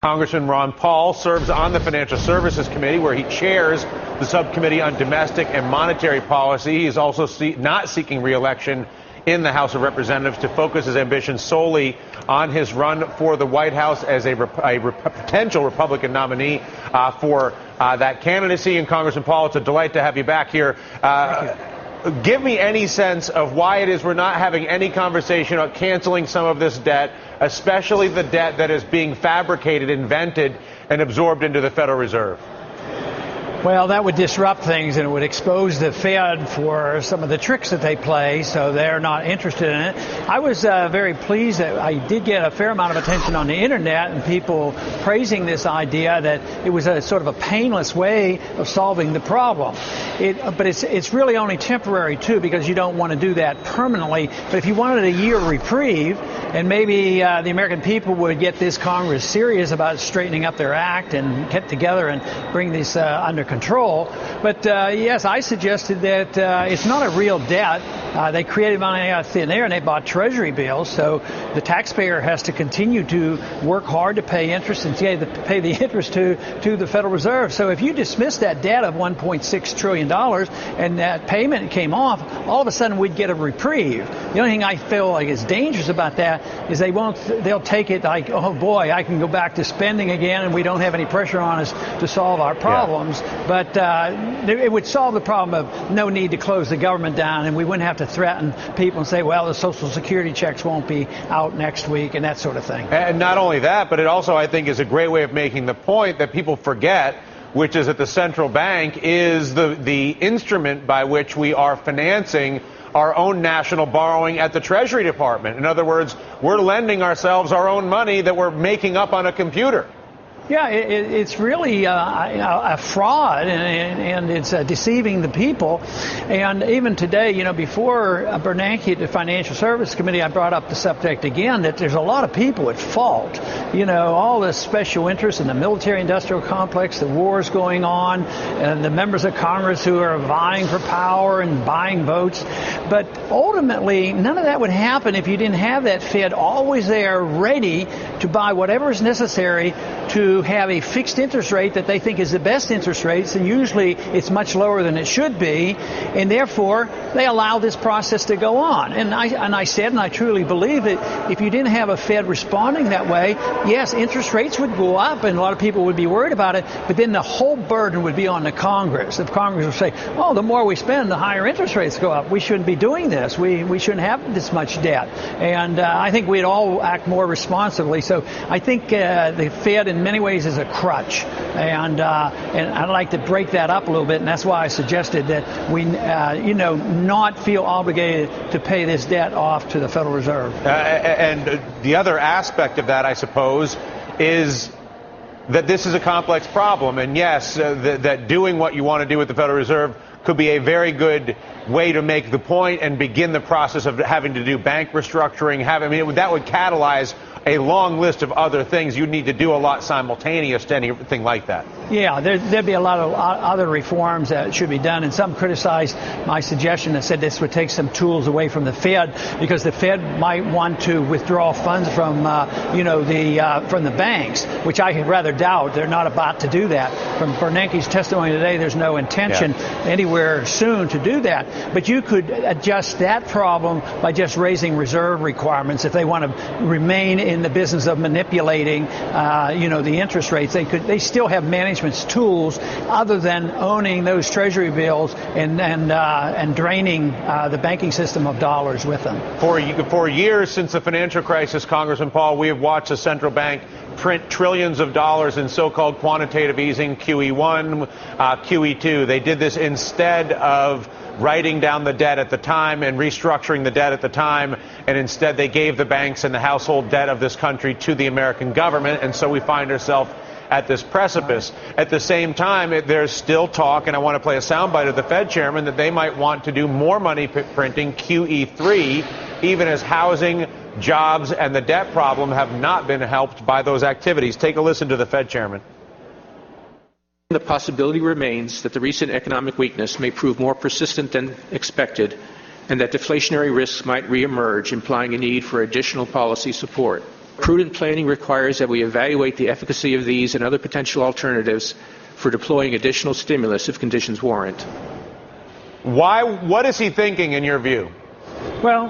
Congressman Ron Paul serves on the Financial Services Committee, where he chairs the subcommittee on domestic and monetary policy. He is also not seeking re-election in the House of Representatives to focus his ambition solely on his run for the White House as a potential Republican nominee for that candidacy. And Congressman Paul, it's a delight to have you back here. Give me any sense of why it is we're not having any conversation about canceling some of this debt, especially the debt that is being fabricated, invented, and absorbed into the Federal Reserve. Well, that would disrupt things, and it would expose the Fed for some of the tricks that they play, so they're not interested in it. I was very pleased that I did get a fair amount of attention on the internet and people praising this idea that it was a sort of a painless way of solving the problem. But it's really only temporary, too, because you don't want to do that permanently. But if you wanted a year reprieve, and maybe the American people would get this Congress serious about straightening up their act and get together and bring this under control. But yes, I suggested that it's not a real debt. They created money out of thin air and they bought Treasury bills, so the taxpayer has to continue to work hard to pay interest and pay the interest to the Federal Reserve. So if you dismiss that debt of $1.6 trillion and that payment came off, all of a sudden we'd get a reprieve. The only thing I feel like is dangerous about that is they'll take it like, oh boy, I can go back to spending again and we don't have any pressure on us to solve our problems. Yeah. But it would solve the problem of no need to close the government down, and we wouldn't have to threaten people and say, well, the Social Security checks won't be out next week and that sort of thing. And not only that, but it also, I think, is a great way of making the point that people forget, which is that the central bank is the instrument by which we are financing our own national borrowing at the Treasury Department. In other words, we're lending ourselves our own money that we're making up on a computer. Yeah, it's really a fraud, and it's deceiving the people. And even today, you know, before Bernanke at the Financial Services Committee, I brought up the subject again, that there's a lot of people at fault. You know, all this special interest in the military-industrial complex, the wars going on, and the members of Congress who are vying for power and buying votes. But ultimately, none of that would happen if you didn't have that Fed always there ready to buy whatever is necessary to have a fixed interest rate that they think is the best interest rates, and usually it's much lower than it should be, and therefore they allow this process to go on. And I said, and I truly believe that if you didn't have a Fed responding that way, yes, interest rates would go up and a lot of people would be worried about it, but then the whole burden would be on the Congress. If Congress would say, oh, the more we spend, the higher interest rates go up. We shouldn't be doing this. We shouldn't have this much debt. And I think we'd all act more responsibly. So I think the Fed in many ways is a crutch, and I'd like to break that up a little bit, and that's why I suggested that we, not feel obligated to pay this debt off to the Federal Reserve. And the other aspect of that, I suppose, is that this is a complex problem, and yes, that doing what you want to do with the Federal Reserve could be a very good way to make the point and begin the process of having to do bank restructuring. That would catalyze a long list of other things. You'd need to do a lot simultaneous to anything like that. Yeah, there'd be a lot of other reforms that should be done, and some criticized my suggestion and said this would take some tools away from the Fed, because the Fed might want to withdraw funds from the banks, which I rather doubt. They're not about to do that. From Bernanke's testimony today, there's no intention anywhere soon to do that. But you could adjust that problem by just raising reserve requirements. If they want to remain in the business of manipulating, the interest rates, they still have management tools other than owning those Treasury bills and draining the banking system of dollars with them. For years since the financial crisis, Congressman Paul, we have watched the central bank print trillions of dollars in so-called quantitative easing, QE1, QE2. They did this instead of writing down the debt at the time and restructuring the debt at the time, and instead they gave the banks and the household debt of this country to the American government, and so we find ourselves at this precipice. At the same time, there's still talk, and I want to play a soundbite of the Fed chairman, that they might want to do more money printing, QE3, even as housing, jobs, and the debt problem have not been helped by those activities. Take a listen to the Fed chairman. The possibility remains that the recent economic weakness may prove more persistent than expected, and that deflationary risks might reemerge, implying a need for additional policy support. Prudent planning requires that we evaluate the efficacy of these and other potential alternatives for deploying additional stimulus if conditions warrant. What is he thinking, in your view? Well,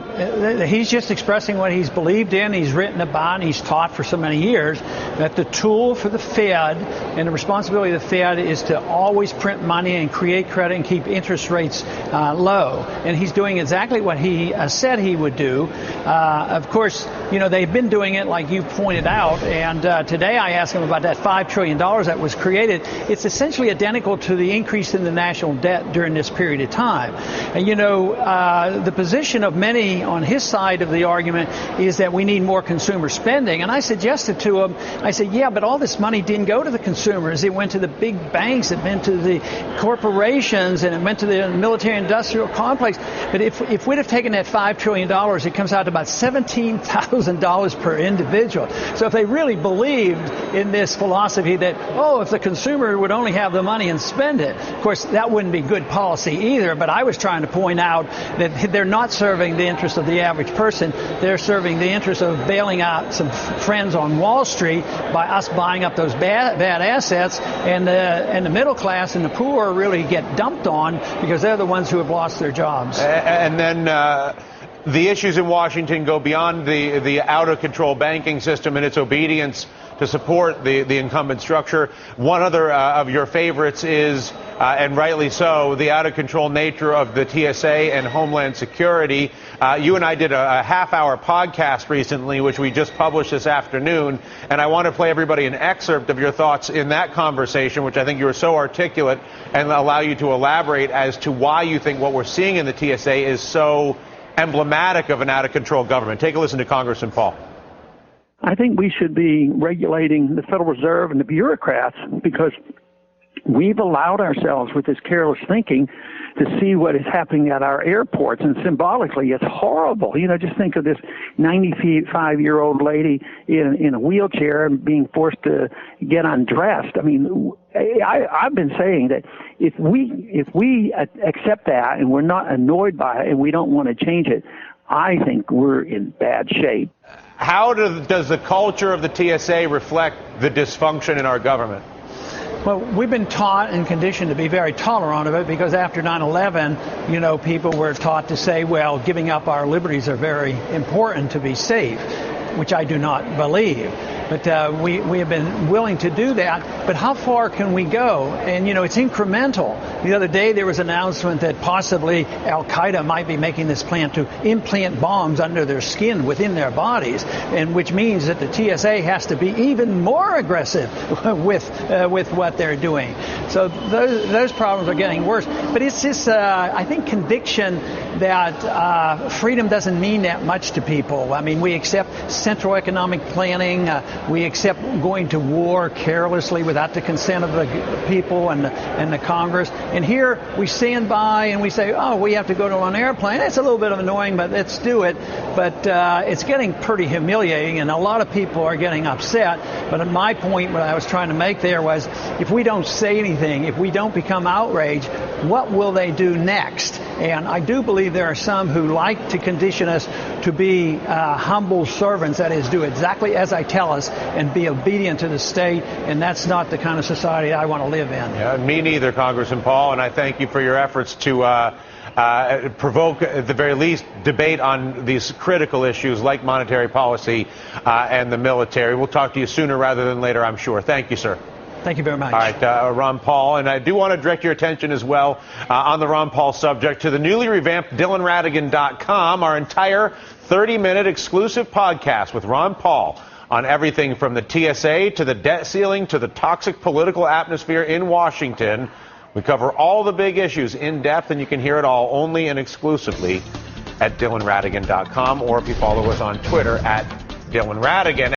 he's just expressing what he's believed in, he's written about, and he's taught for so many years that the tool for the Fed and the responsibility of the Fed is to always print money and create credit and keep interest rates low. And he's doing exactly what he said he would do. Of course, you know, they've been doing it like you pointed out, and today I asked him about that $5 trillion that was created. It's essentially identical to the increase in the national debt during this period of time. And, you know, the position of many on his side of the argument is that we need more consumer spending. And I suggested to him, I said, yeah, but all this money didn't go to the consumers. It went to the big banks, it went to the corporations, and it went to the military-industrial complex. But if we'd have taken that $5 trillion, it comes out to about $17,000 per individual. So if they really believed in this philosophy that, oh, if the consumer would only have the money and spend it, of course, that wouldn't be good policy either. But I was trying to point out that they're not serving the interest of the average person. They're serving the interest of bailing out some friends on Wall Street by us buying up those bad assets, and the middle class and the poor really get dumped on because they're the ones who have lost their jobs. And then the issues in Washington go beyond the out-of-control banking system and its obedience to support the incumbent structure. One other of your favorites is, and rightly so, the out-of-control nature of the TSA and Homeland Security. You and I did a half-hour podcast recently, which we just published this afternoon, and I want to play everybody an excerpt of your thoughts in that conversation, which I think you were so articulate, and allow you to elaborate as to why you think what we're seeing in the TSA is so emblematic of an out-of-control government. Take a listen to Congressman Paul. I think we should be regulating the Federal Reserve and the bureaucrats because we've allowed ourselves with this careless thinking to see what is happening at our airports, and symbolically it's horrible. You know, just think of this 95-year-old lady in a wheelchair and being forced to get undressed. I mean, I've been saying that if we accept that and we're not annoyed by it and we don't want to change it, I think we're in bad shape. How does the culture of the TSA reflect the dysfunction in our government? Well, we've been taught and conditioned to be very tolerant of it because after 9/11, you know, people were taught to say, well, giving up our liberties are very important to be safe, which I do not believe. But we have been willing to do that. But how far can we go? And, you know, it's incremental. The other day there was an announcement that possibly Al-Qaeda might be making this plan to implant bombs under their skin within their bodies, and which means that the TSA has to be even more aggressive with what they're doing. So those problems are getting worse. But it's just, I think, conviction that freedom doesn't mean that much to people. I mean, we accept central economic planning. We accept going to war carelessly without the consent of the people and the Congress. And here we stand by and we say, oh, we have to go to an airplane. It's a little bit annoying, but let's do it. But it's getting pretty humiliating, and a lot of people are getting upset. But at my point, what I was trying to make there was, if we don't say anything, if we don't become outraged, what will they do next? And I do believe there are some who like to condition us to be humble servants, that is, do exactly as I tell us and be obedient to the state, and that's not the kind of society I want to live in. Yeah, me neither, Congressman Paul, and I thank you for your efforts to provoke, at the very least, debate on these critical issues like monetary policy and the military. We'll talk to you sooner rather than later, I'm sure. Thank you, sir. Thank you very much. All right, Ron Paul. And I do want to direct your attention as well on the Ron Paul subject to the newly revamped DylanRatigan.com, our entire 30-minute exclusive podcast with Ron Paul on everything from the TSA to the debt ceiling to the toxic political atmosphere in Washington. We cover all the big issues in depth, and you can hear it all only and exclusively at DylanRatigan.com, or if you follow us on Twitter at DylanRatigan.